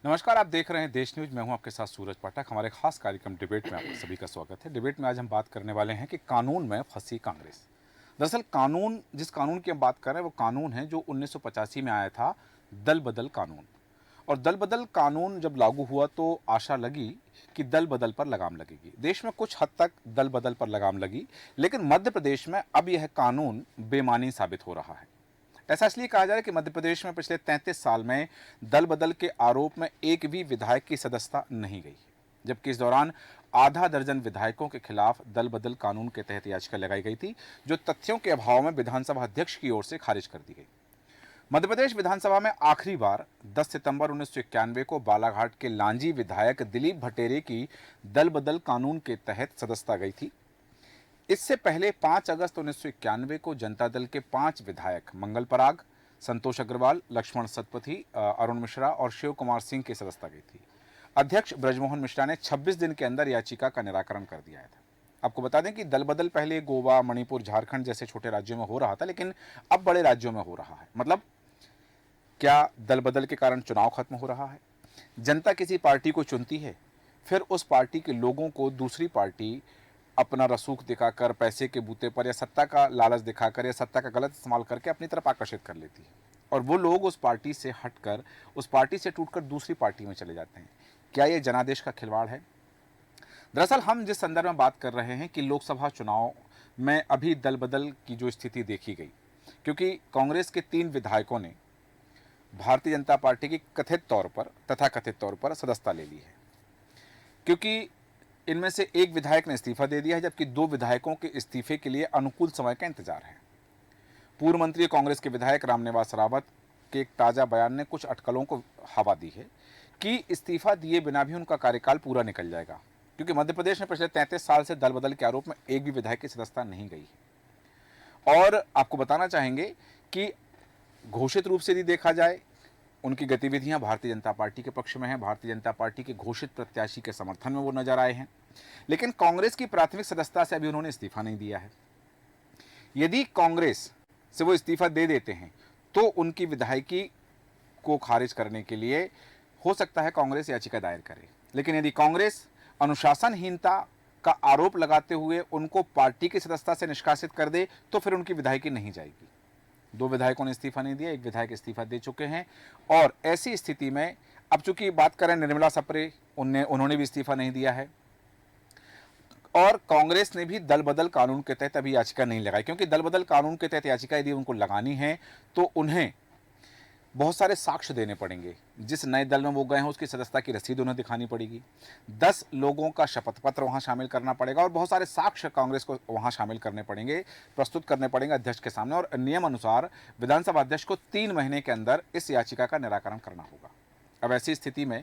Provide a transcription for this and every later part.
नमस्कार, आप देख रहे हैं देश न्यूज। मैं हूं आपके साथ सूरज पाठक। हमारे खास कार्यक्रम डिबेट में आप सभी का स्वागत है। डिबेट में आज हम बात करने वाले हैं कि कानून में फंसी कांग्रेस। दरअसल जिस कानून की हम बात कर रहे हैं वो कानून है जो 1985 में आया था, दल बदल कानून। और दल बदल कानून जब लागू हुआ तो आशा लगी कि दल बदल पर लगाम लगेगी। देश में कुछ हद तक दल बदल पर लगाम लगी, लेकिन मध्य प्रदेश में अब यह कानून बेमानी साबित हो रहा है। ऐसा इसलिए कहा जा रहा है कि मध्य प्रदेश में पिछले 33 साल में दल बदल के आरोप में एक भी विधायक की सदस्यता नहीं गई, जबकि इस दौरान आधा दर्जन विधायकों के खिलाफ दल बदल कानून के तहत याचिका लगाई गई थी, जो तथ्यों के अभाव में विधानसभा अध्यक्ष की ओर से खारिज कर दी गई। मध्य प्रदेश विधानसभा में आखिरी बार 10 सितंबर 1991 को बालाघाट के लांजी विधायक दिलीप भटेरे की दल बदल कानून के तहत सदस्यता गई थी। इससे पहले 5 अगस्त 1991 को जनता दल के 5 विधायक मंगल पराग, संतोष अग्रवाल, लक्ष्मण सतपथी, अरुण मिश्रा और शिव कुमार सिंह की सदस्यता गई थी। अध्यक्ष ब्रजमोहन मिश्रा ने 26 दिन के अंदर याचिका का निराकरण कर दिया था। आपको बता दें कि दल बदल पहले गोवा, मणिपुर, झारखंड जैसे छोटे राज्यों में हो रहा था, लेकिन अब बड़े राज्यों में हो रहा है। मतलब क्या दल बदल के कारण चुनाव खत्म हो रहा है? जनता किसी पार्टी को चुनती है, फिर उस पार्टी के लोगों को दूसरी पार्टी अपना रसूख दिखाकर, पैसे के बूते पर या सत्ता का लालच दिखाकर या सत्ता का गलत इस्तेमाल करके अपनी तरफ आकर्षित कर लेती है, और वो लोग उस पार्टी से हटकर, उस पार्टी से टूटकर दूसरी पार्टी में चले जाते हैं। क्या ये जनादेश का खिलवाड़ है? दरअसल हम जिस संदर्भ में बात कर रहे हैं कि लोकसभा चुनाव में अभी दल बदल की जो स्थिति देखी गई, क्योंकि कांग्रेस के 3 विधायकों ने भारतीय जनता पार्टी की तथाकथित तौर पर सदस्यता ले ली है, क्योंकि इनमें से एक विधायक ने इस्तीफा दे दिया है, जबकि 2 विधायकों के इस्तीफे के लिए अनुकूल समय का इंतजार है। पूर्व मंत्री कांग्रेस के विधायक रामनिवास रावत के एक ताजा बयान ने कुछ अटकलों को हवा दी है कि इस्तीफा दिए बिना भी उनका कार्यकाल पूरा निकल जाएगा, क्योंकि मध्य प्रदेश में पिछले 33 साल से दल बदल के आरोप में एक भी विधायक की सदस्यता नहीं गई है। और आपको बताना चाहेंगे कि घोषित रूप से यदि देखा जाए, उनकी गतिविधियां भारतीय जनता पार्टी के पक्ष में हैं। भारतीय जनता पार्टी के घोषित प्रत्याशी के समर्थन में वो नजर आए हैं, लेकिन कांग्रेस की प्राथमिक सदस्यता से अभी उन्होंने इस्तीफा नहीं दिया है। यदि कांग्रेस से वो इस्तीफा दे देते हैं तो उनकी विधायकी को खारिज करने के लिए हो सकता है कांग्रेस याचिका दायर करे, लेकिन यदि कांग्रेस अनुशासनहीनता का आरोप लगाते हुए उनको पार्टी की सदस्यता से निष्कासित कर दे तो फिर उनकी विधायकी नहीं जाएगी। 2 विधायकों ने इस्तीफा नहीं दिया, एक विधायक इस्तीफा दे चुके हैं, और ऐसी स्थिति में अब चूंकि बात करें निर्मला सप्रे, उन्होंने भी इस्तीफा नहीं दिया है, और कांग्रेस ने भी दल बदल कानून के तहत अभी याचिका नहीं लगाई, क्योंकि दल बदल कानून के तहत याचिका यदि उनको लगानी है तो उन्हें बहुत सारे साक्ष्य देने पड़ेंगे। जिस नए दल में वो गए हैं उसकी सदस्यता की रसीद उन्हें दिखानी पड़ेगी, 10 लोगों का शपथ पत्र वहां शामिल करना पड़ेगा, और बहुत सारे साक्ष्य कांग्रेस को वहां शामिल करने पड़ेंगे, प्रस्तुत करने पड़ेंगे अध्यक्ष के सामने। और नियम अनुसार विधानसभा अध्यक्ष को 3 महीने के अंदर इस याचिका का निराकरण करना होगा। अब ऐसी स्थिति में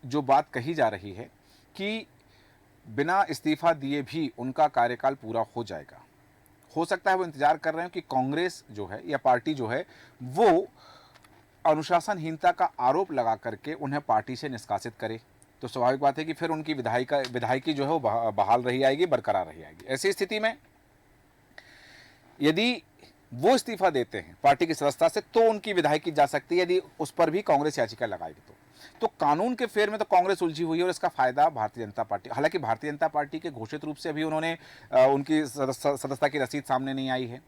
जो बात कही जा रही है कि बिना इस्तीफा दिए भी उनका कार्यकाल पूरा हो जाएगा, हो सकता है वो इंतजार कर रहे हैं कि कांग्रेस जो है या पार्टी जो है वो अनुशासनहीनता का आरोप लगा करके उन्हें पार्टी से निष्कासित करे, तो स्वाभाविक बात है कि फिर उनकी विधायकी जो है वो बहाल रही आएगी, बरकरार रही आएगी। ऐसी स्थिति में यदि वो इस्तीफा देते हैं पार्टी की सदस्यता से तो उनकी विधायकी जा सकती है, यदि उस पर भी कांग्रेस याचिका लगाएगी तो कानून के फेर में तो कांग्रेस उलझी हुई है, और इसका फायदा भारतीय जनता पार्टी, हालांकि भारतीय जनता पार्टी के घोषित रूप से अभी उन्होंने उनकी सदस्यता की रसीद सामने नहीं आई है।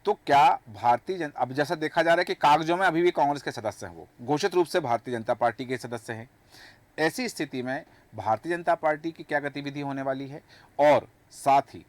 तो क्या भारतीय जनता, अब जैसा देखा जा रहा है कि कागजों में अभी भी कांग्रेस के सदस्य हैं, वो घोषित रूप से भारतीय जनता पार्टी के सदस्य हैं। ऐसी स्थिति में भारतीय जनता पार्टी की क्या गतिविधि होने वाली है, और साथ ही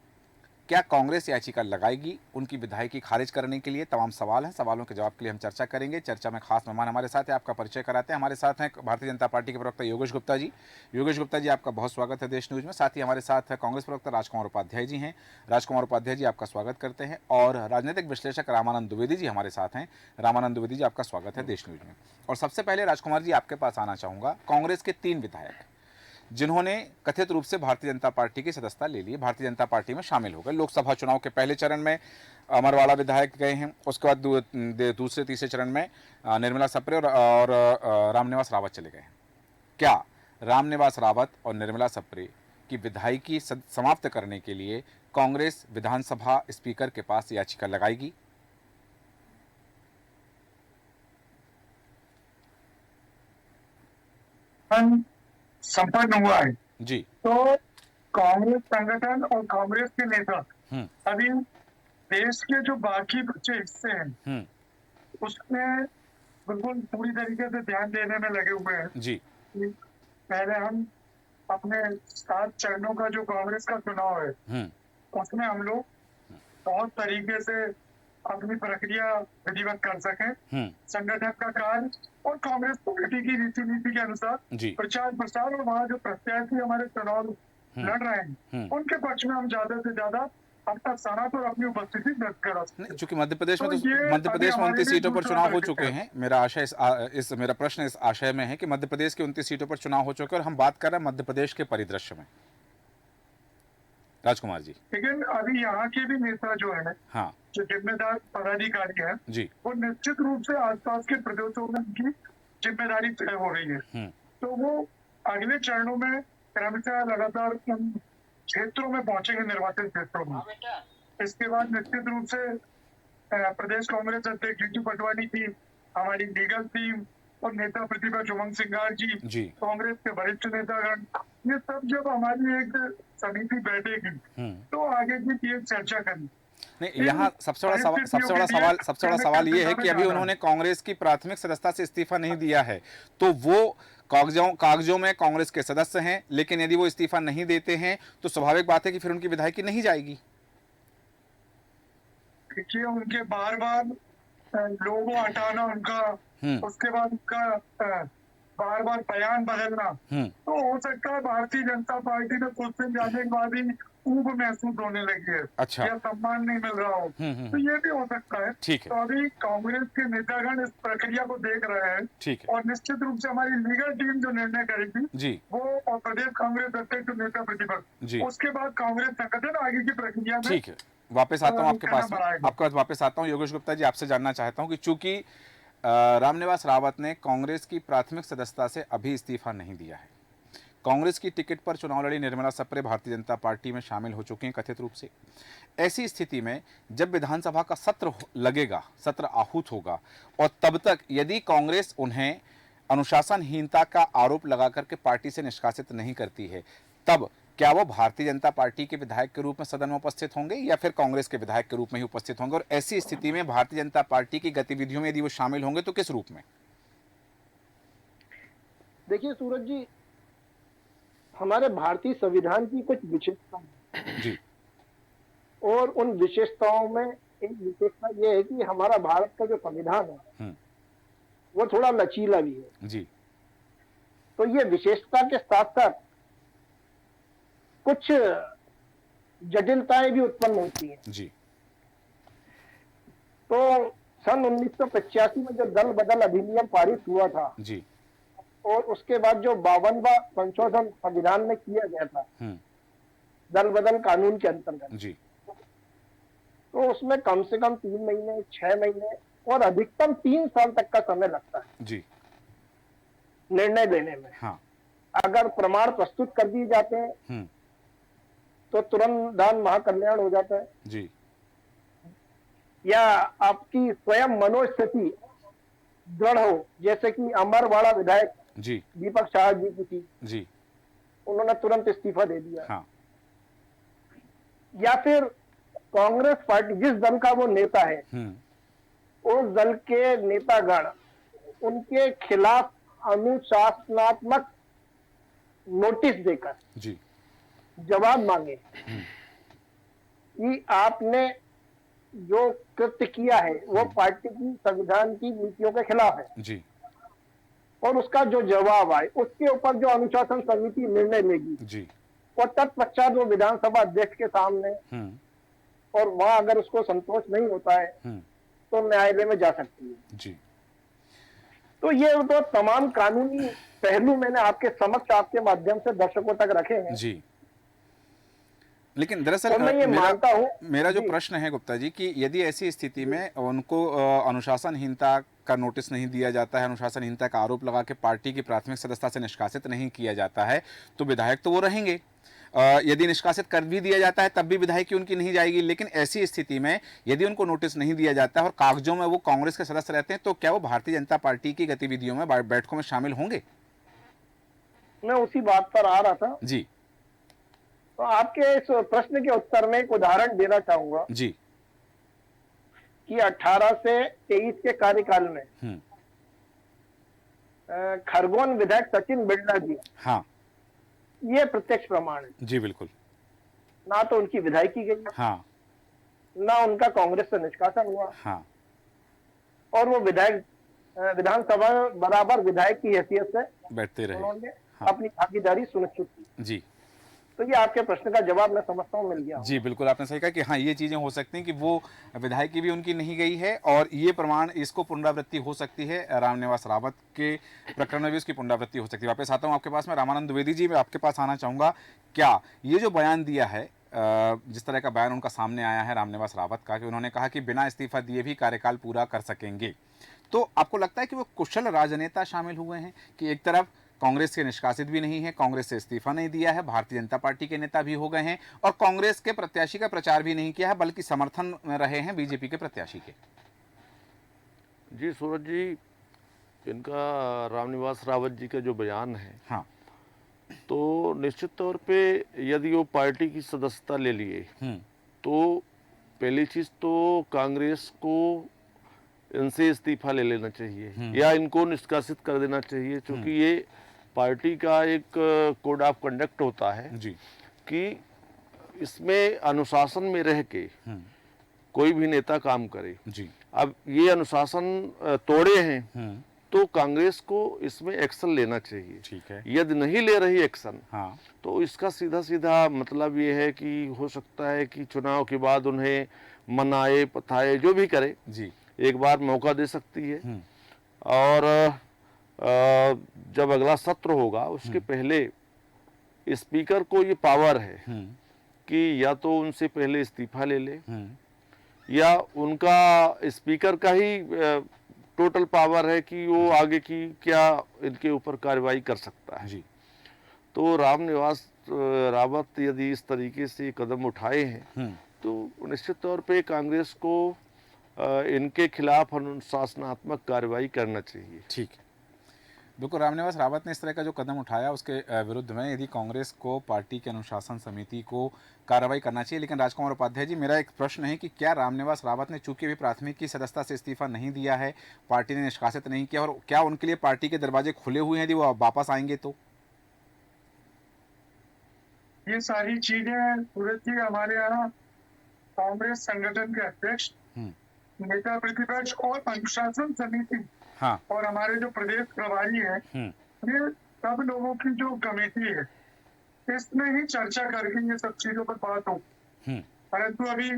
क्या कांग्रेस याचिका लगाएगी उनकी विधायकी खारिज करने के लिए? तमाम सवाल हैं, सवालों के जवाब के लिए हम चर्चा करेंगे। चर्चा में खास मेहमान हमारे साथ हैं, आपका परिचय कराते हैं। हमारे साथ हैं भारतीय जनता पार्टी के प्रवक्ता योगेश गुप्ता जी। योगेश गुप्ता जी, आपका बहुत स्वागत है देश न्यूज में। साथ ही हमारे साथ कांग्रेस प्रवक्ता राजकुमार उपाध्याय जी हैं। राजकुमार उपाध्याय जी, आपका स्वागत करते हैं। और राजनीतिक विश्लेषक रामानंद द्विवेदी जी हमारे साथ हैं। रामानंद द्विवेदी जी, आपका स्वागत है देश न्यूज में। और सबसे पहले राजकुमार जी आपके पास आना चाहूँगा। कांग्रेस के 3 विधायक जिन्होंने कथित रूप से भारतीय जनता पार्टी की सदस्यता ले ली, भारतीय जनता पार्टी में शामिल हो गए। लोकसभा चुनाव के पहले चरण में अमरवाला विधायक गए हैं, उसके बाद दूसरे तीसरे चरण में निर्मला सप्रे और रामनिवास रावत चले गए हैं। क्या रामनिवास रावत और निर्मला सप्रे की विधायकी समाप्त करने के लिए कांग्रेस विधानसभा स्पीकर के पास याचिका लगाएगी? संपन्न हुआ है। जी। तो कांग्रेस संगठन और कांग्रेस के नेता हम्म। अभी देश के जो बाकी बचे हिस्से हैं हम्म। उसमें बिल्कुल पूरी तरीके से ध्यान देने में लगे हुए हैं जी। कि पहले हम अपने 7 चरणों का जो कांग्रेस का चुनाव है हम्म। उसमें हम लोग बहुत तरीके से अपनी प्रक्रिया विधिवत कर सकें, हम्म। संगठन का कार्य और कांग्रेस पार्टी की रीति नीति के अनुसार जी। प्रचार प्रसार और वहाँ जो प्रत्याशी हमारे चुनाव लड़ रहे हैं उनके पक्ष में हम ज्यादा से ज्यादा अपना साथ और अपनी उपस्थिति दर्ज करा सकते नहीं, हैं। चूंकि मध्य प्रदेश में तो तो ये मध्य अभी प्रदेश में हमारे 29 लिए सीटों पर दूसरा चुनाव हो टारगेट चुके है। हैं। मेरा आशय इस मेरा प्रश्न इस आशय में है कि मध्य प्रदेश के 29 सीटों पर चुनाव हो चुके हैं और हम बात कर रहे हैं मध्य प्रदेश के परिदृश्य में। राजकुमार जी। लेकिन अभी यहाँ के भी नेता जो है, हाँ। जो जिम्मेदार पदाधिकारी है, जी। वो निश्चित रूप से आसपास के प्रदेशों में उनकी जिम्मेदारी तय हो रही है। तो वो अगले चरणों में क्रमशः लगातार उन क्षेत्रों में पहुंचेंगे, निर्वाचित क्षेत्रों में। इसके बाद निश्चित रूप से प्रदेश कांग्रेस अध्यक्ष जीतू पटवारी की हमारी लीगल टीम और नेता प्रतिपक्ष उमंग सिंघार जी, कांग्रेस के वरिष्ठ नेतागण, ये सब जब हमारी एक समिति बैठेगी तो आगे की एक चर्चा करेंगे। नहीं, यहाँ सबसे बड़ा सवाल ये है कि अभी उन्होंने कांग्रेस की प्राथमिक सदस्यता से इस्तीफा नहीं दिया है, तो वो कागजों में कांग्रेस के सदस्य हैं, लेकिन यदि वो इस्तीफा नहीं देते हैं तो स्वाभाविक बात है कि फिर उनकी विधायकी नहीं जाएगी। देखिए, उनके बार बार लोगो हटाना उनका, उसके बाद उनका बार बार बयान बदलना, तो हो सकता है भारतीय जनता पार्टी में कुछ दिन जाने के बाद ही ऊब महसूस होने लगी है। अच्छा। या सम्मान नहीं मिल रहा हो, तो ये भी हो सकता है। ठीक है। तो अभी कांग्रेस के नेतागण इस प्रक्रिया को देख रहे हैं। ठीक है। और निश्चित रूप से हमारी लीगल टीम जो निर्णय करेगी जी, वो और प्रदेश कांग्रेस अध्यक्ष नेता प्रतिपक्ष, उसके बाद कांग्रेस संगठन आगे की प्रक्रिया में। ठीक है, वापस आता हूँ आपके पास वापस आता हूँ। योगेश गुप्ता जी, आपसे जानना चाहता हूँ कि चूंकि रामनिवास रावत ने कांग्रेस की प्राथमिक सदस्यता से अभी इस्तीफा नहीं दिया है, कांग्रेस की टिकट पर चुनाव लड़ी निर्मला सप्रे भारतीय जनता पार्टी में शामिल हो चुकी हैं कथित रूप से। ऐसी स्थिति में जब विधानसभा का सत्र लगेगा, सत्र आहूत होगा, और तब तक यदि कांग्रेस उन्हें अनुशासनहीनता का आरोप लगा करके पार्टी से निष्कासित नहीं करती है, तब क्या वो भारतीय जनता पार्टी के विधायक के रूप में सदन में उपस्थित होंगे या फिर कांग्रेस के विधायक के रूप में ही उपस्थित होंगे? और ऐसी स्थिति में भारतीय जनता पार्टी की गतिविधियों में यदि वो शामिल होंगे तो किस रूप में? देखिए सूरज जी, हमारे भारतीय संविधान की कुछ विशेषताएं जी, और उन विशेषताओं में एक विशेषता यह है कि हमारा भारत का जो संविधान है वो थोड़ा लचीला भी है। जी। तो ये विशेषता के साथ साथ कुछ जटिलताएं भी उत्पन्न होती हैं। जी। तो सन 1985 में जो दल बदल अधिनियम पारित हुआ था जी, और उसके बाद जो 52वां संशोधन संविधान में किया गया था दल बदल कानून के अंतर्गत जी, तो उसमें कम से कम 3 महीने, 6 महीने और अधिकतम 3 साल तक का समय लगता है जी, निर्णय लेने में। हाँ। अगर प्रमाण प्रस्तुत कर दिए जाते हैं तो तुरंत दान महाकल्याण हो जाता है जी, या आपकी स्वयं मनोस्थिति दृढ़ हो, जैसे कि अमरवाड़ा विधायक जी, दीपक शाह जी की थी जी, उन्होंने तुरंत इस्तीफा दे दिया। हाँ। या फिर कांग्रेस पार्टी जिस दल का वो नेता है उस दल के नेतागण उनके खिलाफ अनुशासनात्मक नोटिस देकर जी, जवाब मांगे कि आपने जो कृत्य किया है वो पार्टी की संविधान की नीतियों के खिलाफ है जी, और उसका जो जवाब आए उसके ऊपर जो अनुशासन समिति निर्णय लेगी जी, और तत्पश्चात वो विधानसभा अध्यक्ष के सामने और वहां अगर उसको संतोष नहीं होता है तो न्यायालय में जा सकती है। जी। तो ये तो तमाम कानूनी पहलू मैंने आपके समक्ष आपके माध्यम से दर्शकों तक रखे हैं जी। लेकिन दरअसल मैं ये मानता हूं, मेरा जो प्रश्न है गुप्ता जी कि यदि ऐसी स्थिति में उनको अनुशासनहीनता का नोटिस नहीं दिया जाता है, अनुशासनहीनता का आरोप लगा के पार्टी की प्राथमिक सदस्यता से निष्कासित नहीं किया जाता है, तो विधायक तो वो रहेंगे। यदि निष्कासित कर भी दिया जाता है तब भी विधायकी उनकी नहीं जाएगी। लेकिन ऐसी स्थिति में यदि उनको नोटिस नहीं दिया जाता है और कागजों में वो कांग्रेस के सदस्य रहते हैं, तो क्या वो भारतीय जनता पार्टी की गतिविधियों में, बैठकों में शामिल होंगे? मैं उसी बात पर आ रहा था। जी तो आपके इस प्रश्न के उत्तर में एक उदाहरण देना चाहूंगा जी। कि 18 से 23 के कार्यकाल में हम्म। खरगोन विधायक सचिन बिरला जी, हाँ ये प्रत्यक्ष प्रमाण है। जी बिल्कुल। ना तो उनकी विधायकी गई, हाँ ना उनका कांग्रेस से निष्कासन हुआ, हाँ और वो विधायक विधानसभा में बराबर विधायक की हैसियत से बैठते रहे। उन्होंने हाँ अपनी भागीदारी सुनिश्चित की। जी तो ये आपके प्रश्न का जवाब मैं समझता हूँ मिल गया जी होगा। बिल्कुल, आपने सही कहा कि हाँ, ये चीज़ें हो सकती हैं कि वो विधायकी भी उनकी नहीं गई है, और ये प्रमाण इसको पुनरावृत्ति हो सकती है। रामनिवास रावत के प्रकरण में भी उसकी पुनरावृत्ति हो सकती है। वापस आता हूँ आपके पास में, रामानंद द्विवेदी जी, मैं आपके पास आना चाहूँगा। क्या ये जो बयान दिया है, जिस तरह का बयान उनका सामने आया है रामनिवास रावत का, कि उन्होंने कहा कि बिना इस्तीफा दिए भी कार्यकाल पूरा कर सकेंगे, तो आपको लगता है कि वो कुशल राजनेता शामिल हुए हैं? कि एक तरफ कांग्रेस के निष्कासित भी नहीं है, कांग्रेस से इस्तीफा नहीं दिया है, भारतीय जनता पार्टी के नेता भी हो गए हैं, और कांग्रेस के प्रत्याशी का प्रचार भी नहीं किया है, बल्कि समर्थन में रहे हैं बीजेपी के प्रत्याशी के। जी सूरज जी, इनका रामनिवास रावत जी का जो बयान है, हाँ तो निश्चित तौर पे यदि वो पार्टी की सदस्यता ले लिए तो पहली चीज तो कांग्रेस को इनसे इस्तीफा ले लेना चाहिए या इनको निष्कासित कर देना चाहिए, क्योंकि ये पार्टी का एक कोड ऑफ कंडक्ट होता है जी कि इसमें अनुशासन में रह के कोई भी नेता काम करे। जी। अब ये अनुशासन तोड़े हैं तो कांग्रेस को इसमें एक्शन लेना चाहिए। ठीक है। यदि नहीं ले रही एक्शन, हाँ तो इसका सीधा सीधा मतलब ये है कि हो सकता है कि चुनाव के बाद उन्हें मनाए पथाए जो भी करे, जी एक बार मौका दे सकती है। और जब अगला सत्र होगा उसके पहले स्पीकर को ये पावर है कि या तो उनसे पहले इस्तीफा ले ले, या उनका स्पीकर का ही टोटल पावर है कि वो आगे की क्या इनके ऊपर कार्रवाई कर सकता है। जी। तो रामनिवास रावत यदि इस तरीके से कदम उठाए हैं तो निश्चित तौर पे कांग्रेस को इनके खिलाफ अनुशासनात्मक कार्रवाई करना चाहिए। ठीक है, बिल्कुल। रामनिवास रावत ने इस तरह का जो कदम उठाया उसके विरुद्ध में यदि कांग्रेस को पार्टी के अनुशासन समिति को कार्रवाई करना चाहिए। लेकिन राजकुमार उपाध्याय जी, मेरा एक प्रश्न है कि क्या रामनिवास रावत ने, चूंकि भी प्राथमिक की सदस्यता से इस्तीफा नहीं दिया है, पार्टी ने निष्कासित नहीं किया, और क्या उनके लिए पार्टी के दरवाजे खुले हुए हैं यदि वो वापस आएंगे तो? ये सारी चीजें सूरज जी हमारे यहाँ कांग्रेस संगठन के अध्यक्ष, नेता प्रतिपक्ष और अनुशासन समिति, हाँ और हमारे जो प्रदेश प्रभारी है, ये सब लोगों की जो कमेटी है, इसमें ही चर्चा करके ये सब चीजों पर बात हो। परंतु अभी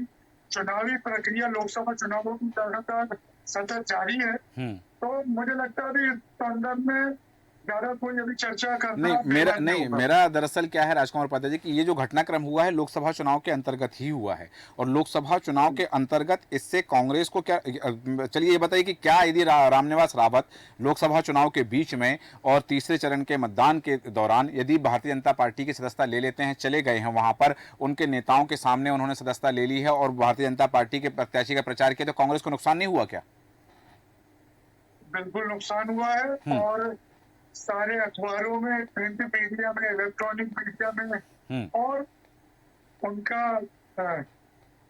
चुनावी प्रक्रिया, लोकसभा चुनावों की लगातार सतत जारी है, तो मुझे लगता है अभी इस संदर्भ में ज्यादा कोई अभी चर्चा करना मेरा दरअसल क्या है राजकुमार उपाध्याय जी, कि ये जो घटनाक्रम हुआ है लोकसभा चुनाव के अंतर्गत ही हुआ है, और लोकसभा चुनाव के अंतर्गत इससे कांग्रेस को क्या, चलिए ये बताइए कि क्या यदि रामनिवास रावत लोकसभा चुनाव के बीच में और तीसरे चरण के मतदान के दौरान यदि भारतीय जनता पार्टी की सदस्यता ले लेते हैं, चले गए हैं वहां पर, उनके नेताओं के सामने उन्होंने सदस्यता ले ली है और भारतीय जनता पार्टी के प्रत्याशी का प्रचार किया, तो कांग्रेस को नुकसान नहीं हुआ क्या? बिल्कुल नुकसान हुआ है, और सारे अखबारों में, प्रिंट मीडिया में, इलेक्ट्रॉनिक मीडिया में, और उनका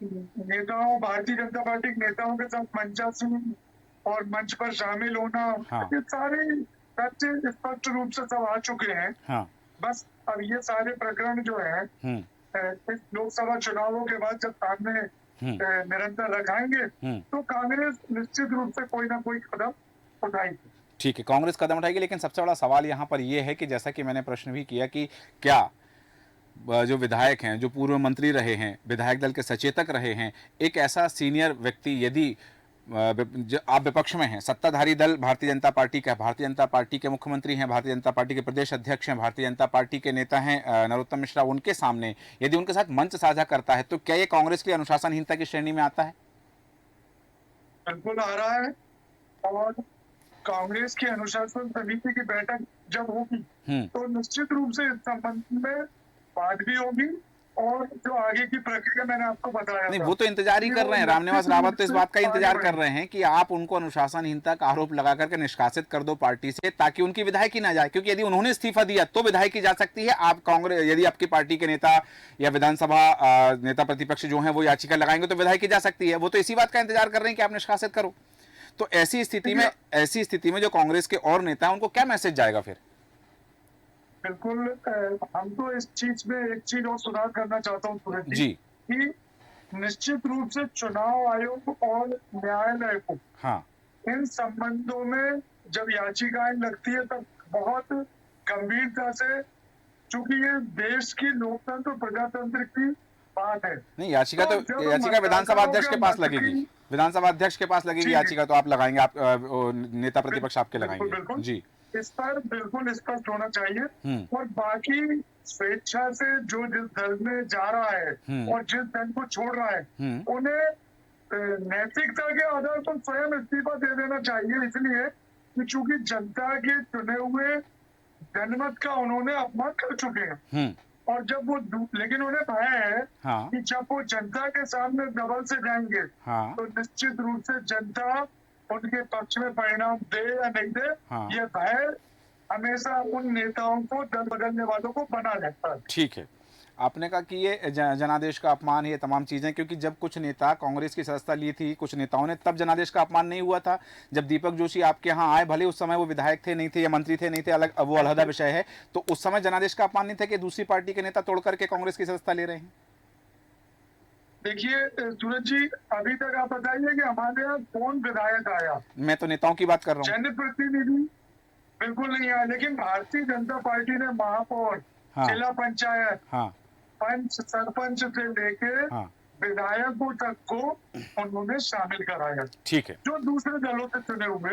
नेताओं, भारतीय जनता पार्टी के नेताओं के साथ मंचासन और मंच पर शामिल होना, ये सारे तथ्य स्पष्ट रूप से सब आ चुके हैं। बस अब ये सारे प्रकरण जो है इस लोकसभा चुनावों के बाद जब सामने निरंतर रखाएंगे तो कांग्रेस निश्चित रूप से कोई ना कोई कदम उठाएगी। ठीक है, कांग्रेस कदम उठाएगी, लेकिन सबसे बड़ा सवाल यहाँ पर यह है कि जैसा कि मैंने प्रश्न भी किया कि क्या जो विधायक हैं, जो पूर्व मंत्री रहे हैं, विधायक दल के सचेतक रहे हैं, एक ऐसा सीनियर व्यक्ति यदि आप विपक्ष में हैं, सत्ताधारी दल भारतीय जनता पार्टी का, भारतीय जनता पार्टी के मुख्यमंत्री हैं, भारतीय जनता पार्टी के प्रदेश अध्यक्ष हैं, भारतीय जनता पार्टी के नेता हैं नरोत्तम मिश्रा, उनके सामने यदि उनके साथ मंच साझा करता है, तो क्या ये कांग्रेस की अनुशासनहीनता की श्रेणी में आता है? बिल्कुल आ रहा है, और कांग्रेस की अनुशासन समिति की बैठक जब होगी तो निश्चित रूप से इस संबंध में बात भी होगी, और जो आगे की प्रक्रिया मैंने आपको बताया नहीं, था, वो तो इंतजार ही कि कर वो रहे हैं, रामनिवास निश्चित रावत रूप तो इस से बात का ही इंतजार आगे कर रहे हैं कि आप उनको अनुशासनहीनता का आरोप लगा करके निष्कासित कर दो पार्टी से, ताकि उनकी विधायकी ना जाए, क्योंकि यदि उन्होंने इस्तीफा दिया तो विधायकी जा सकती है। आप कांग्रेस, यदि आपकी पार्टी के नेता या विधानसभा नेता प्रतिपक्ष जो है वो याचिका लगाएंगे तो विधायकी जा सकती है। वो तो इसी बात का इंतजार कर रहे हैं कि आप निष्कासित करो। तो ऐसी स्थिति में जो कांग्रेस के और नेता है उनको क्या मैसेज जाएगा फिर? बिल्कुल हम तो इस चीज में एक चीज और सुधार करना चाहता हूँ सूरज जी, जी। कि निश्चित रूप से चुनाव आयोग और न्यायालय को हाँ। इन संबंधों में जब याचिकाएं लगती है तब बहुत गंभीरता से, चूंकि ये देश की लोकतंत्र प्रजातंत्र की बात है। नहीं, याचिका तो जब याचिका विधानसभा अध्यक्ष के पास मतदाताओं के लगेगी, मत की- विधानसभा अध्यक्ष के पास लगेगी जी, याचिका, तो आप लगाएंगे, आप नेता प्रतिपक्ष आपके बिल्कुल लगाएंगे। बिल्कुल जी। इस पर बिल्कुल स्पष्ट होना चाहिए। हम्म। और बाकी स्वेच्छा से जो जिस दल में जा रहा है और जिस दल को छोड़ रहा है, उन्हें नैतिकता के आधार पर स्वयं इस्तीफा दे देना चाहिए, इसलिए कि चूंकि जनता के चुने हुए जनमत का उन्होंने अपमान कर चुके हैं। और जब वो लेकिन उन्हें भय है कि जब वो जनता के सामने दबल से जाएंगे तो निश्चित रूप से जनता उनके पक्ष में परिणाम दे या नहीं दे, ये भय हमेशा उन नेताओं को, दल बदलने वालों को बना रहता है। ठीक है, आपने कहा कि ये जनादेश का अपमान है, ये तमाम चीज़ें, क्योंकि जब कुछ नेता कांग्रेस की सदस्यता ली थी कुछ नेताओं ने, तब जनादेश का अपमान नहीं हुआ था। जब दीपक जोशी आपके यहाँ आए, भले उस समय वो विधायक थे नहीं थे या मंत्री थे नहीं थे, अलग, वो अलहदा विषय है, तो उस समय जनादेश का अपमान नहीं था कि दूसरी पार्टी के नेता तोड़ करके कांग्रेस की सदस्यता ले रहे हैं? देखिए सूरज जी, अभी तक आप बताइए कि हमारे यहाँ कौन विधायक आया? मैं तो नेताओं की बात कर रहा हूँ। जनप्रतिनिधि बिल्कुल नहीं आया, लेकिन भारतीय जनता पार्टी ने महापौर, जिला पंचायत, पंच, सरपंच से लेके विधायकों तक को उन्होंने शामिल कराया। ठीक है। जो दूसरे दलों से चुने हुए,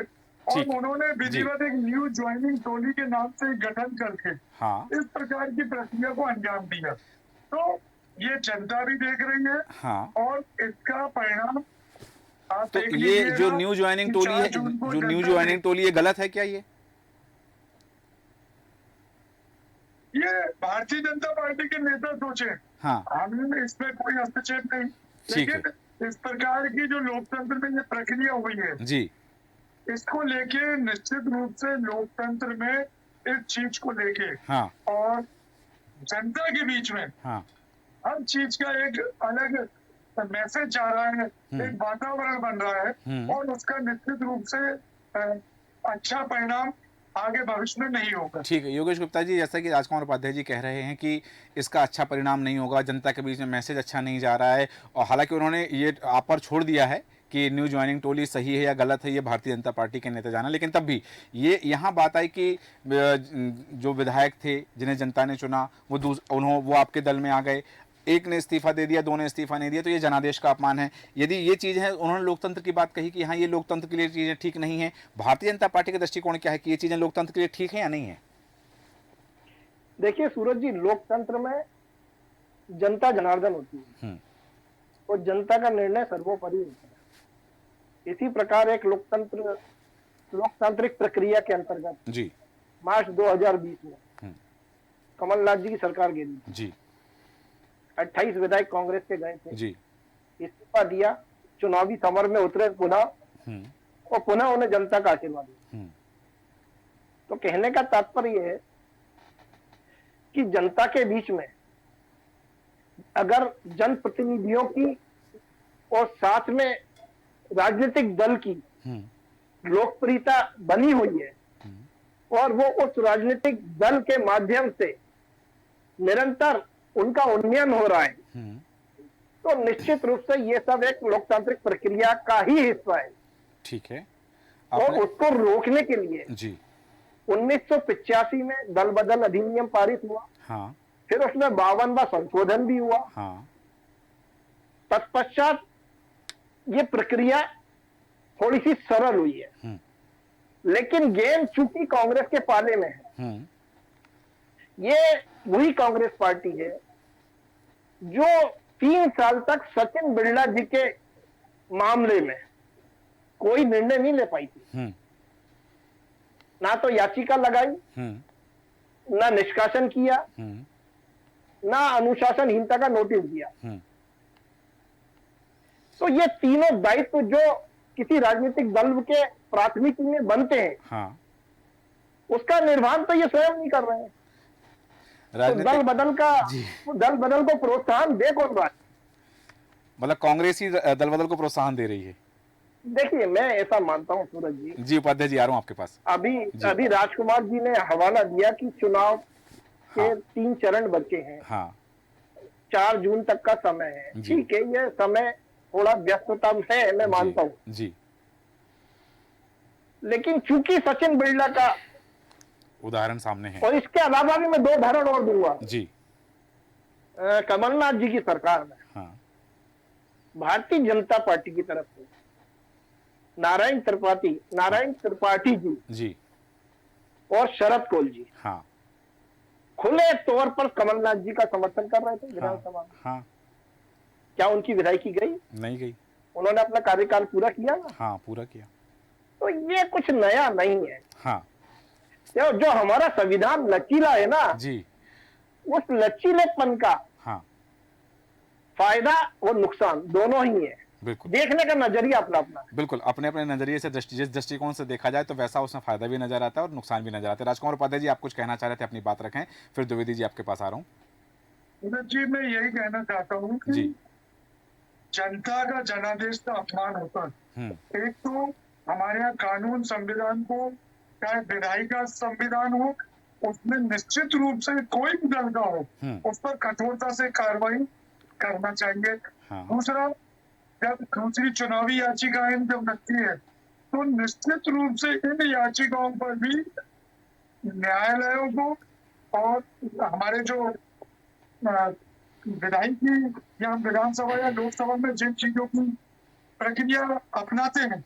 और उन्होंने विधिवत एक न्यू ज्वाइनिंग टोली के नाम से गठन करके इस प्रकार की प्रक्रिया को अंजाम दिया। तो ये जनता भी देख रही है और इसका परिणाम आप तो ये जो न्यू ज्वाइनिंग टोली है, जो न्यू ज्वाइनिंग टोली, ये गलत है क्या? ये भारतीय जनता पार्टी के नेता सोचे, हमने इसमें कोई हस्तक्षेप नहीं, लेकिन इस प्रकार की जो लोकतंत्र में ये प्रक्रिया हुई है जी, इसको लेके निश्चित रूप से लोकतंत्र में इस चीज को लेके और जनता के बीच में हर चीज का एक अलग मैसेज जा रहा है, एक वातावरण बन रहा है, और उसका निश्चित रूप से अच्छा परिणाम आगे भविष्य में नहीं होगा। ठीक है योगेश गुप्ता जी, जैसा कि राजकुमार उपाध्याय जी कह रहे हैं कि इसका अच्छा परिणाम नहीं होगा, जनता के बीच में मैसेज अच्छा नहीं जा रहा है, और हालांकि उन्होंने ये आप पर छोड़ दिया है कि न्यू ज्वाइनिंग टोली सही है या गलत है, ये भारतीय जनता पार्टी के नेता जाना, लेकिन तब भी ये यहाँ बात आई कि जो विधायक थे जिन्हें जनता ने चुना वो आपके दल में आ गए, एक ने इस्तीफा दे दिया, दो ने इस्तीफा नहीं दिया, तो ये जनादेश का अपमान है। यदि ये चीज़ है, उन्होंने लोकतंत्र की बात कही कि हाँ ये लोकतंत्र के लिए चीज़ें ठीक नहीं है, भारतीय जनता पार्टी के दृष्टिकोण क्या है कि ये चीज़ें लोकतंत्र के लिए ठीक है या नहीं है? देखिए सूरज जी, लोकतंत्र में जनता जनार्दन होती है और जनता का निर्णय सर्वोपरि होता है। इसी प्रकार एक लोकतांत्रिक प्रक्रिया के अंतर्गत जी मार्च 2020 में कमलनाथ जी की सरकार गिरी जी, 28 विधायक कांग्रेस के गए थे जी, इस्तीफा दिया, चुनावी समर में उतरे पुनः, और पुनः उन्हें जनता का आशीर्वाद दिया। तो कहने का तात्पर्य है कि जनता के बीच में अगर जनप्रतिनिधियों की और साथ में राजनीतिक दल की लोकप्रियता बनी हुई है और वो उस राजनीतिक दल के माध्यम से निरंतर उनका उन्नयन हो रहा है, तो निश्चित रूप से ये सब एक लोकतांत्रिक प्रक्रिया का ही हिस्सा है। ठीक है। और उसको रोकने के लिए जी 1985 में दल बदल अधिनियम पारित हुआ, फिर उसमें 52वां संशोधन भी हुआ। तत्पश्चात ये प्रक्रिया थोड़ी सी सरल हुई है, लेकिन गेंद चूंकि कांग्रेस के पाले में है। ये वही कांग्रेस पार्टी है जो 3 साल तक सचिन बिरला जी के मामले में कोई निर्णय नहीं ले पाई थी, ना तो याचिका लगाई, ना निष्कासन किया, ना अनुशासनहीनता का नोटिस दिया। तो ये तीनों दायित्व जो किसी राजनीतिक दल के प्राथमिक में बनते हैं, हाँ, उसका निर्वहन तो ये स्वयं नहीं कर रहे हैं। तो राजनीतिक जी, दल बदल को प्रोत्साहन दे कौन रहा है? मतलब कांग्रेस ही दल बदल को प्रोत्साहन दे रही है। देखिए, मैं ऐसा मानता हूं सूरज जी, जी उपाध्याय जी, आ रहा हूं आपके पास। अभी राजकुमार जी ने हवाला दिया कि चुनाव के हाँ, 3 चरण बचे हैं, हाँ, 4 जून तक का समय है। जी। ठीक है, ये समय थोड़ा व्यस्तता में है, मैं मानता हूं। जी, लेकिन चूंकि सचिन बिरला का उदाहरण सामने है। और इसके अलावा भी मैं 2 उदाहरण और दूंगा। जी, कमलनाथ जी की सरकार में हाँ, भारतीय जनता पार्टी की तरफ से नारायण त्रिपाठी जी जी, और शरद कोल जी हाँ, खुले तौर पर कमलनाथ जी का समर्थन कर रहे थे विधानसभा में। हाँ, क्या उनकी विधायकी गई? नहीं गई। उन्होंने अपना कार्यकाल पूरा किया ना। हाँ, पूरा किया। तो ये कुछ नया नहीं है। हाँ, जो हमारा संविधान लचीला है ना, जी, उस लचीलेपन का हाँ, फायदा और नुकसान दोनों ही है। बिल्कुल, देखने का नजरिया अपना अपना है। बिल्कुल, अपने अपने नजरिए से जिस दृष्टिकोण से देखा जाए तो वैसा उसमें फायदा भी नजर आता है और नुकसान भी नजर आता है। राजकुमार उपाध्याय जी, आप कुछ कहना चाह रहे थे, अपनी बात रखें, फिर द्विवेदी जी आपके पास आ रहा हूँ। जी, मैं यही कहना चाहता हूँ कि जी, जनता का जनादेश का अपमान होता है। एक तो हमारे यहाँ कानून संविधान को, चाहे विधायी का संविधान हो, उसमें निश्चित रूप से कोई भी दल का हो, उस पर कठोरता से कार्रवाई करना चाहिए। हाँ, दूसरा, जब दूसरी चुनावी याचिकाएं जब लगती है तो निश्चित रूप से इन याचिकाओं पर भी न्यायालयों को और हमारे जो विधायकी या विधानसभा या लोकसभा में जिन चीजों की प्रक्रिया अपनाते हैं,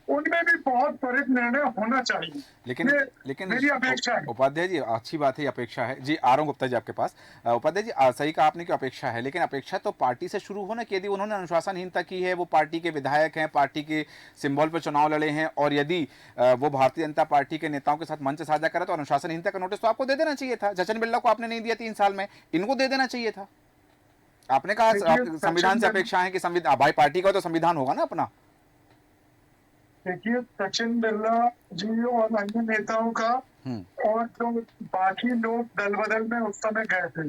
उनमें भी बहुत त्वरित निर्णय होना चाहिए। लेकिन मेरी अपेक्षा है। उपाध्याय जी, अच्छी बात है, अपेक्षा है। जी, आ रहा हूँ गुप्ता जी आपके पास। उपाध्याय जी, सही कहा आपने कि अपेक्षा है, लेकिन अपेक्षा तो पार्टी से शुरू हो ना कि यदि उन्होंने अनुशासनहीनता की है, वो पार्टी के विधायक हैं, पार्टी के सिंबल पर चुनाव लड़े हैं, और यदि वो भारतीय जनता पार्टी के नेताओं के साथ मंच साझा करे तो अनुशासनहीनता का नोटिस तो आपको दे देना चाहिए था। सचिन बिरला को आपने नहीं दिया 3 साल में, इनको दे देना चाहिए था। आपने कहा संविधान से अपेक्षा है कि संविधान, भाई पार्टी का तो संविधान होगा ना अपना। देखिए, सचिन बिरला जी और अन्य नेताओं का और जो बाकी लोग दल बदल में उस समय गए थे,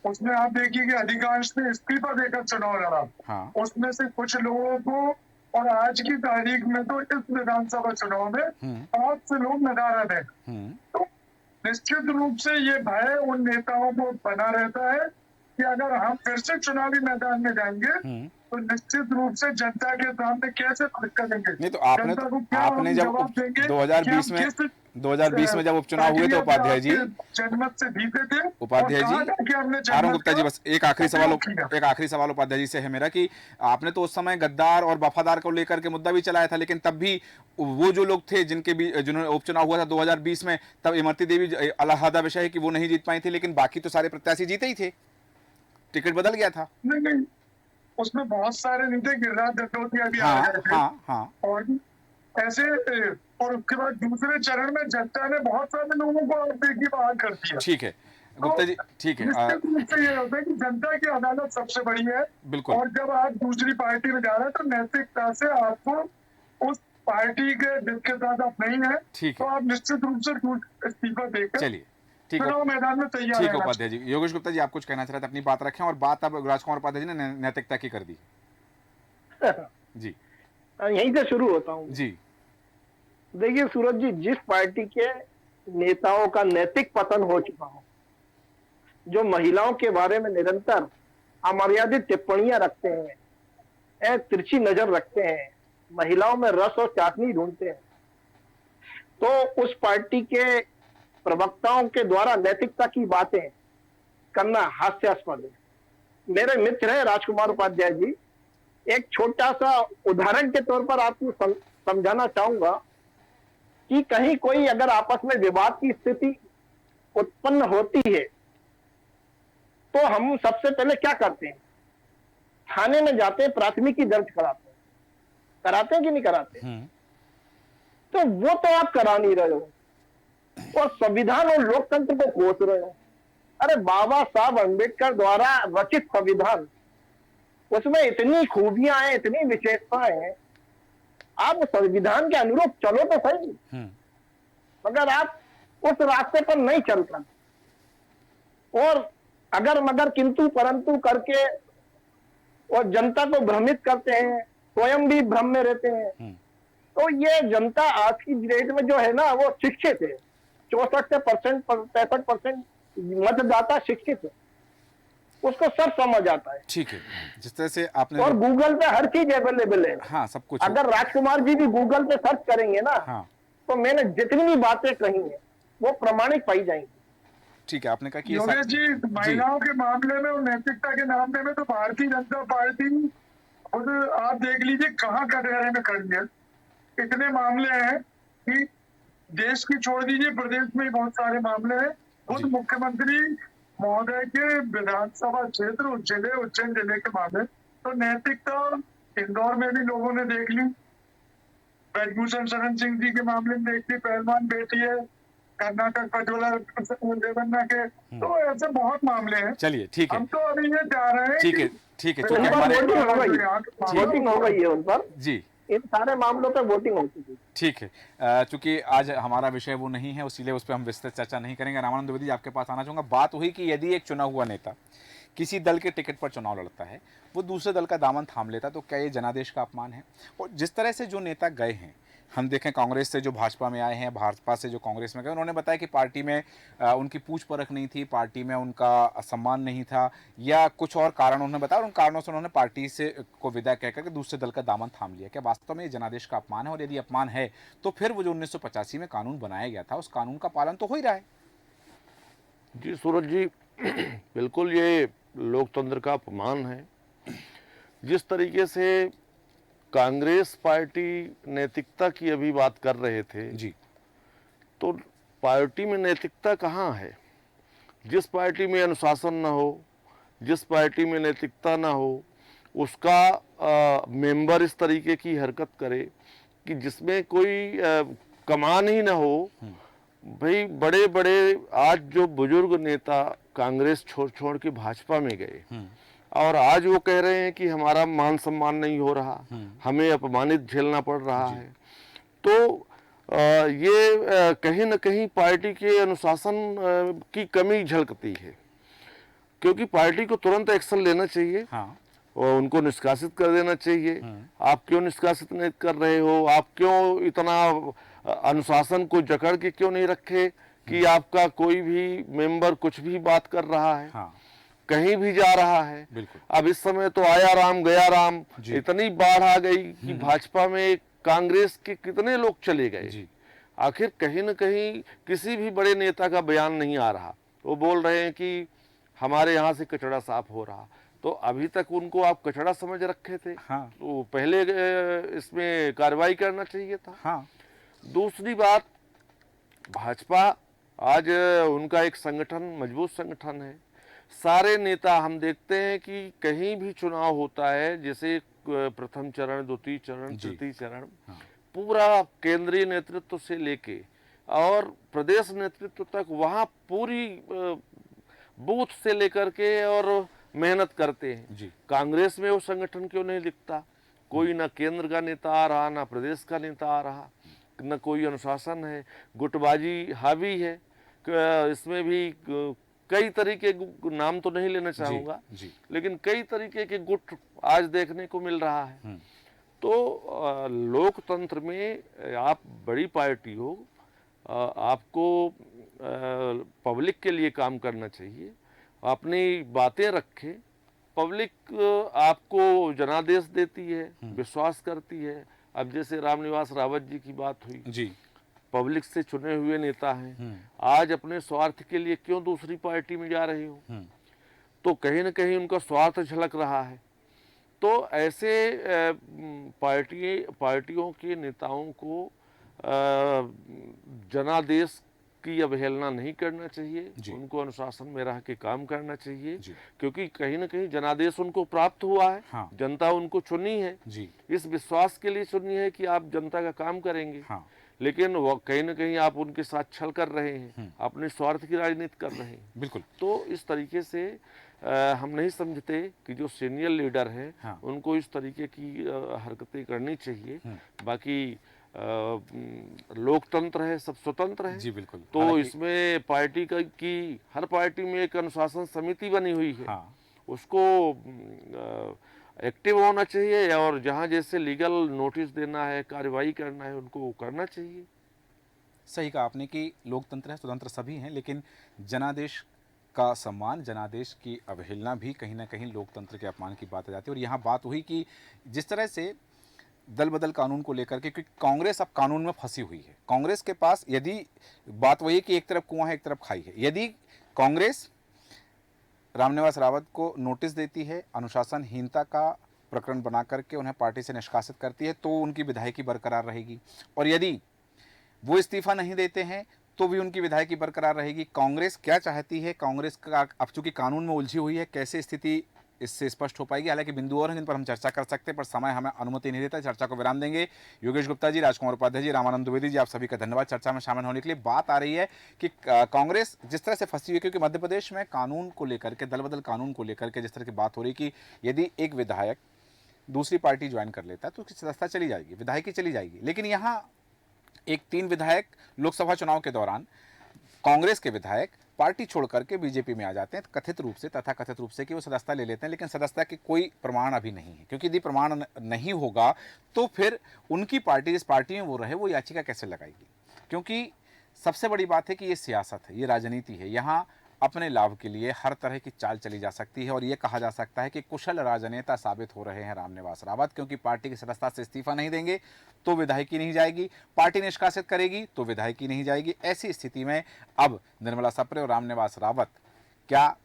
उसमें आप देखिए कि अधिकांश ने इस्तीफा देकर चुनाव लड़ा। हाँ, उसमें से कुछ लोगों को, और आज की तारीख में तो इस विधानसभा चुनाव में 5 से लोग नदारद है। तो निश्चित रूप से ये भय उन नेताओं को बना रहता है कि अगर हम फिर से चुनावी मैदान में जाएंगे तो निश्चित रूप से जनता के सामने कैसे करेंगे। नहीं तो आपने जब 2020 में जब उपचुनाव हुए तो उपाध्याय जी, जनमत से जीते थे। उपाध्याय जी, आरंभ गुप्ता जी, बस एक आखिरी सवाल उपाध्याय जी से है मेरा कि आपने तो उस समय गद्दार और वफादार को लेकर के मुद्दा भी चलाया था, लेकिन तब भी वो जो लोग थे जिन्होंने उपचुनाव हुआ था 2020 में, तब इमरती देवी अलहदा विषय है कि वो नहीं जीत पाई थी, लेकिन बाकी तो सारे प्रत्याशी जीते ही थे, टिकट बदल गया था। नहीं, उसमें बहुत सारे नहीं थे, गिरिराज दत्तोतिया भी आ गए थे। और ऐसे, और उसके बाद दूसरे चरण में जनता ने बहुत सारे लोगों को देखिए बाहर कर दिया। ठीक है गुप्ता जी, ठीक है। ये होता है कि जनता की अदालत सबसे बड़ी है। बिल्कुल। और जब आप दूसरी पार्टी में जा रहे हैं तो नैतिकता से आपको उस पार्टी के जिसके साथ आप नहीं है, तो आप निश्चित रूप से इस्तीफा देकर, चलिए, ठीक है, मैदान में तैयार। ठीक है उपाध्याय जी। योगेश गुप्ता जी, आप कुछ कहना चाह रहे थे, अपनी बात रखें, और बात अब राजकुमार उपाध्याय जी ने नैतिकता की कर दी। जी, यहीं से शुरू होता हूँ। जी, देखिए सूरज जी, जिस पार्टी के नेताओं का नैतिक पतन हो चुका हो, जो महिलाओं के बारे में निरंतर अमर्यादित टिप्पणियां रखते हैं, तिरछी नजर रखते हैं, महिलाओं में रस और चाशनी ढूंढते हैं, तो उस पार्टी के प्रवक्ताओं के द्वारा नैतिकता की बातें करना हास्यास्पद है। मेरे मित्र हैं राजकुमार उपाध्याय जी, एक छोटा सा उदाहरण के तौर पर आपको समझाना चाहूंगा कि कहीं कोई अगर आपस में विवाद की स्थिति उत्पन्न होती है तो हम सबसे पहले क्या करते हैं? थाने में जाते हैं, प्राथमिकी दर्ज कराते हैं कि नहीं कराते? तो वो तो आप करा नहीं रहे हो और संविधान और लोकतंत्र को कोस रहे हो। अरे बाबा साहब अम्बेडकर द्वारा रचित संविधान, उसमें इतनी खूबियां हैं, इतनी विशेषताएं हैं, आप उस संविधान के अनुरूप चलो तो सही, मगर आप उस रास्ते पर नहीं चल पाते और अगर मगर किंतु परंतु करके और जनता को भ्रमित करते हैं, स्वयं भी भ्रम में रहते हैं। तो ये जनता आज की डेट में जो है ना, वो शिक्षित है, 64% 65% मतदाता शिक्षित है, उसको सब समझ आता है। ठीक है, जिस तरह से आपने और गूगल पे हर चीज अवेलेबल है। हाँ, सब कुछ। अगर राजकुमार जी भी गूगल पे सर्च करेंगे ना, हाँ, तो मैंने जितनी भी बातें कही हैं वो प्रमाणित पाई जाएंगी। ठीक है, आपने कहा कि ये योगेश जी, महिलाओं के मामले में और नैतिकता के मामले में तो भारतीय जनता पार्टी खुद आप देख लीजिए कहाँ कटघरे में खड़ी है। इतने मामले हैं कि देश की छोड़ दीजिए, प्रदेश में बहुत सारे मामले हैं। खुद मुख्यमंत्री महोदय के विधानसभा क्षेत्र उज्जैन जिले के मामले, तो नैतिकता इंदौर में भी लोगों ने देख ली, ब्रजभूषण शरण सिंह जी के मामले में देख ली, पहलवान बेटी है कर्नाटक प्रज्वला रेवन्ना के, तो ऐसे बहुत मामले हैं। चलिए, ठीक है, हम तो अभी ये चाह रहे हैं ठीक है, ठीक है, चूंकि उन पर हमारे वोटिंग हो गई है उन पर, जी, इन सारे मामलों पर वोटिंग हो चुकी है। ठीक है, चूंकि आज हमारा विषय वो नहीं है, इसीलिए उस पर हम विस्तृत चर्चा नहीं करेंगे। रामानंद द्विवेदी, आपके पास आना चाहूंगा। बात हुई कि यदि एक चुना हुआ नेता किसी दल के टिकट पर चुनाव लड़ता है, वो दूसरे दल का दामन थाम लेता, तो क्या ये जनादेश का अपमान है? और जिस तरह से जो नेता गए हैं, हम देखें कांग्रेस से जो भाजपा में आए हैं, भाजपा से जो कांग्रेस में गए, उन्होंने बताया कि पार्टी में उनकी पूछ परख नहीं थी, पार्टी में उनका सम्मान नहीं था, या कुछ और कारण उन्होंने बताया, और उन कारणों से उन्होंने पार्टी से को विदा कहकर के दूसरे दल का दामन थाम लिया। क्या वास्तव में ये जनादेश का अपमान है? और यदि अपमान है तो फिर वो जो 1985 में कानून बनाया गया था, उस कानून का पालन तो हो ही रहा है। जी सूरज जी, बिल्कुल ये लोकतंत्र का अपमान है। जिस तरीके से कांग्रेस पार्टी नैतिकता की अभी बात कर रहे थे जी, तो पार्टी में नैतिकता कहाँ है? जिस पार्टी में अनुशासन ना हो, जिस पार्टी में नैतिकता ना हो, उसका मेंबर इस तरीके की हरकत करे कि जिसमें कोई कमान ही ना हो। भाई बड़े बड़े आज जो बुजुर्ग नेता कांग्रेस छोड़ के भाजपा में गए और आज वो कह रहे हैं कि हमारा मान सम्मान नहीं हो रहा, हमें अपमानित झेलना पड़ रहा है, तो ये कहीं न कहीं पार्टी के अनुशासन की कमी झलकती है। क्योंकि पार्टी को तुरंत एक्शन लेना चाहिए। हाँ, और उनको निष्कासित कर देना चाहिए। आप क्यों निष्कासित नहीं कर रहे हो? आप क्यों इतना अनुशासन को जकड़ के क्यों नहीं रखे कि आपका कोई भी मेंबर कुछ भी बात कर रहा है, हाँ, कहीं भी जा रहा है? बिल्कुल। अब इस समय तो आया राम गया राम, इतनी बाढ़ आ गई कि भाजपा में कांग्रेस के कितने लोग चले गए। आखिर कहीं न कहीं किसी भी बड़े नेता का बयान नहीं आ रहा। वो बोल रहे हैं कि हमारे यहाँ से कचरा साफ हो रहा, तो अभी तक उनको आप कचरा समझ रखे थे। हाँ, तो पहले इसमें कार्रवाई करना चाहिए था। हाँ, दूसरी बात, भाजपा आज उनका एक संगठन, मजबूत संगठन है। सारे नेता हम देखते हैं कि कहीं भी चुनाव होता है, जैसे प्रथम चरण, द्वितीय चरण, तृतीय चरण, पूरा केंद्रीय नेतृत्व से लेके और प्रदेश नेतृत्व तक वहाँ पूरी बूथ से लेकर के और मेहनत करते हैं। कांग्रेस में वो संगठन क्यों नहीं दिखता? कोई ना केंद्र का नेता आ रहा, ना प्रदेश का नेता आ रहा, न कोई अनुशासन है, गुटबाजी हावी है। इसमें भी कई तरीके, नाम तो नहीं लेना चाहूँगा, लेकिन कई तरीके के गुट आज देखने को मिल रहा है। तो लोकतंत्र में आप बड़ी पार्टी हो, आपको पब्लिक के लिए काम करना चाहिए, अपनी बातें रखें। पब्लिक आपको जनादेश देती है, विश्वास करती है। अब जैसे रामनिवास रावत जी की बात हुई जी, पब्लिक से चुने हुए नेता हैं, आज अपने स्वार्थ के लिए क्यों दूसरी पार्टी में जा रहे हो? तो कहीं न कहीं उनका स्वार्थ झलक रहा है। तो ऐसे पार्टियों के नेताओं को जनादेश की अवहेलना नहीं करना चाहिए, उनको अनुशासन में रह के काम करना चाहिए, क्योंकि कहीं न कहीं जनादेश उनको प्राप्त हुआ है। हाँ। जनता उनको चुनी है, इस विश्वास के लिए चुनी है कि आप जनता का काम करेंगे। हाँ। लेकिन वो कहीं ना कहीं आप उनके साथ छल कर रहे हैं, अपने स्वार्थ की राजनीति कर रहे हैं। बिल्कुल। तो इस तरीके से हम नहीं समझते कि जो सीनियर लीडर हैं हाँ। उनको इस तरीके की हरकतें करनी चाहिए। बाकी लोकतंत्र है, सब स्वतंत्र है। जी बिल्कुल। तो हालांकि- इसमें पार्टी की हर पार्टी में एक अनुशासन समिति बनी हुई है। हाँ। उसको एक्टिव होना चाहिए और जहां जैसे लीगल नोटिस देना है, कार्रवाई करना है, उनको करना चाहिए। सही कहा आपने कि लोकतंत्र है, स्वतंत्र सभी हैं, लेकिन जनादेश का सम्मान, जनादेश की अवहेलना भी कहीं ना कहीं लोकतंत्र के अपमान की बात आ जाती है। और यहाँ बात हुई कि जिस तरह से दल बदल कानून को लेकर के, क्योंकि कांग्रेस अब कानून में फंसी हुई है। कांग्रेस के पास यदि बात वही है कि एक तरफ कुआं है एक तरफ खाई है। यदि कांग्रेस रामनिवास रावत को नोटिस देती है, अनुशासनहीनता का प्रकरण बना करके उन्हें पार्टी से निष्कासित करती है, तो उनकी विधायकी बरकरार रहेगी। और यदि वो इस्तीफा नहीं देते हैं तो भी उनकी विधायकी बरकरार रहेगी। कांग्रेस क्या चाहती है, कांग्रेस का अब चूंकि कानून में उलझी हुई है, कैसे स्थिति इससे स्पष्ट हो पाएगी। हालांकि बिंदु और हैं जिन पर हम चर्चा कर सकते हैं, पर समय हमें अनुमति नहीं देता। चर्चा को विराम देंगे। योगेश गुप्ता जी, राजकुमार उपाध्याय जी, रामानंद द्विवेदी जी, आप सभी का धन्यवाद चर्चा में शामिल होने के लिए। बात आ रही है कि कांग्रेस जिस तरह से फंसी हुई है, क्योंकि मध्य प्रदेश में कानून को लेकर के, दल बदल कानून को लेकर के जिस तरह की बात हो रही कि यदि एक विधायक दूसरी पार्टी ज्वाइन कर लेता है तो उसकी सदस्यता चली जाएगी, विधायकी चली जाएगी। लेकिन यहाँ एक 3 विधायक लोकसभा चुनाव के दौरान कांग्रेस के विधायक पार्टी छोड़ करके बीजेपी में आ जाते हैं, कथित रूप से, तथा कथित रूप से कि वो सदस्यता ले लेते हैं, लेकिन सदस्यता के कोई प्रमाण अभी नहीं है। क्योंकि यदि प्रमाण नहीं होगा तो फिर उनकी पार्टी, जिस पार्टी में वो रहे, वो याचिका कैसे लगाएगी। क्योंकि सबसे बड़ी बात है कि ये सियासत है, ये राजनीति है। यहाँ अपने लाभ के लिए हर तरह की चाल चली जा सकती है। और ये कहा जा सकता है कि कुशल राजनेता साबित हो रहे हैं रामनिवास रावत, क्योंकि पार्टी की सदस्यता से इस्तीफा नहीं देंगे तो विधायकी नहीं जाएगी, पार्टी निष्कासित करेगी तो विधायकी नहीं जाएगी। ऐसी स्थिति में अब निर्मला सप्रे और रामनिवास रावत क्या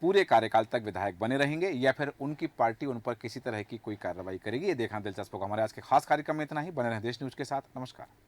पूरे कार्यकाल तक विधायक बने रहेंगे या फिर उनकी पार्टी उन पर किसी तरह की कोई कार्रवाई करेगी, ये देखना दिलचस्प होगा। हमारे आज के खास कार्यक्रम में इतना ही। बने रहें देश न्यूज के साथ। नमस्कार।